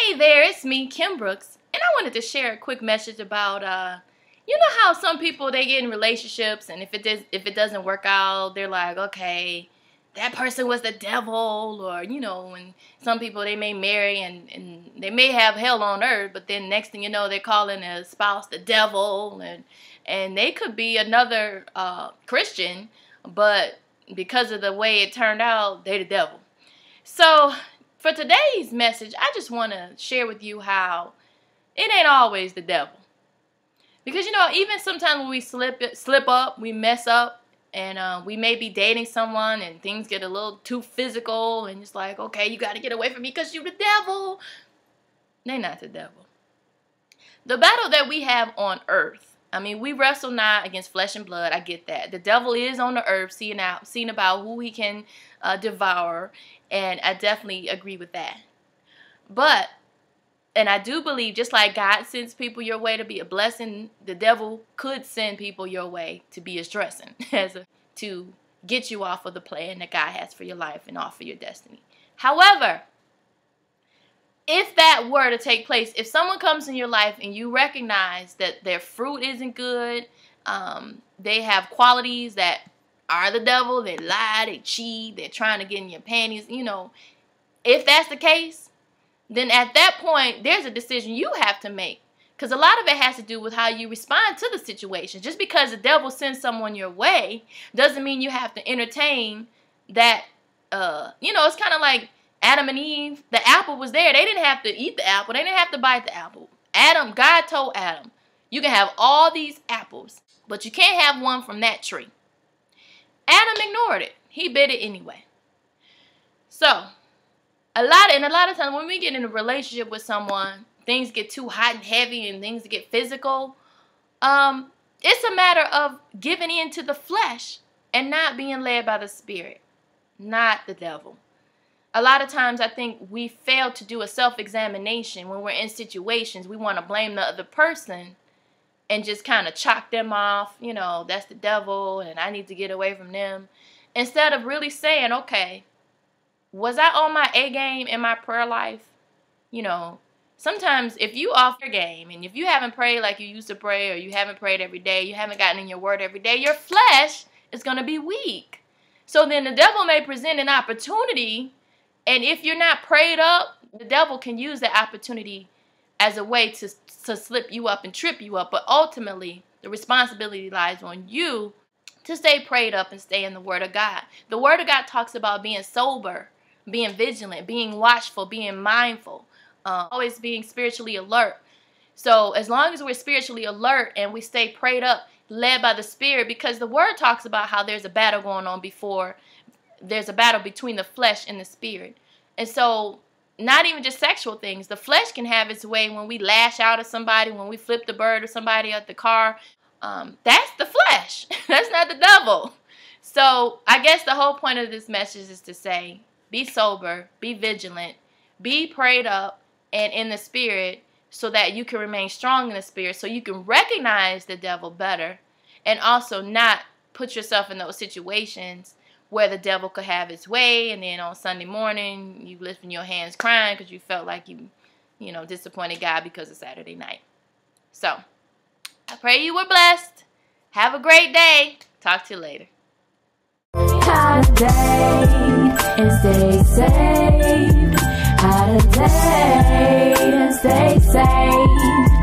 Hey there, it's me, Kim Brooks, and I wanted to share a quick message about, you know how some people, they get in relationships, and if it doesn't work out, they're like, okay, that person was the devil, or, you know, and some people, they may marry, and they may have hell on earth, but then next thing you know, they're calling their spouse the devil, and they could be another Christian, but because of the way it turned out, they're the devil. So for today's message, I just want to share with you how it ain't always the devil. Because, you know, even sometimes when we slip up, we mess up, and we may be dating someone and things get a little too physical, and it's like, okay, you got to get away from me because you're the devil. They're not the devil. The battle that we have on earth, I mean, we wrestle not against flesh and blood. I get that. The devil is on the earth, seeing about who he can devour, and I definitely agree with that. But, and I do believe, just like God sends people your way to be a blessing, the devil could send people your way to be a stressing, to get you off of the plan that God has for your life and off of your destiny. However, if that were to take place, if someone comes in your life and you recognize that their fruit isn't good, they have qualities that are the devil, they lie, they cheat, they're trying to get in your panties, you know, if that's the case, then at that point, there's a decision you have to make. Because a lot of it has to do with how you respond to the situation. Just because the devil sends someone your way doesn't mean you have to entertain that, you know, it's kind of like Adam and Eve. The apple was there. They didn't have to eat the apple. They didn't have to bite the apple. God told Adam, you can have all these apples, but you can't have one from that tree. Adam ignored it. He bit it anyway. So, a lot of times when we get in a relationship with someone, things get too hot and heavy and things get physical. It's a matter of giving in to the flesh and not being led by the Spirit, not the devil. A lot of times I think we fail to do a self-examination when we're in situations. We want to blame the other person and just kind of chalk them off, you know, that's the devil and I need to get away from them. Instead of really saying, okay, was I on my A game in my prayer life? You know, sometimes if you off your game and if you haven't prayed like you used to pray, or you haven't prayed every day, you haven't gotten in your word every day, your flesh is going to be weak. So then the devil may present an opportunity, and if you're not prayed up, the devil can use that opportunity as a way to slip you up and trip you up. But ultimately, the responsibility lies on you to stay prayed up and stay in the Word of God. The Word of God talks about being sober, being vigilant, being watchful, being mindful, always being spiritually alert. So as long as we're spiritually alert and we stay prayed up, led by the Spirit, because the Word talks about how there's a battle going on there's a battle between the flesh and the Spirit. And so not even just sexual things. The flesh can have its way when we lash out at somebody, when we flip the bird or somebody at the car. That's the flesh. That's not the devil. So I guess the whole point of this message is to say, be sober, be vigilant, be prayed up and in the Spirit, so that you can remain strong in the Spirit, so you can recognize the devil better and also not put yourself in those situations where the devil could have his way, and then on Sunday morning you lifting your hands crying because you felt like you disappointed God because of Saturday night. So I pray you were blessed. Have a great day. Talk to you later. How to date and stay safe. How to date and stay safe.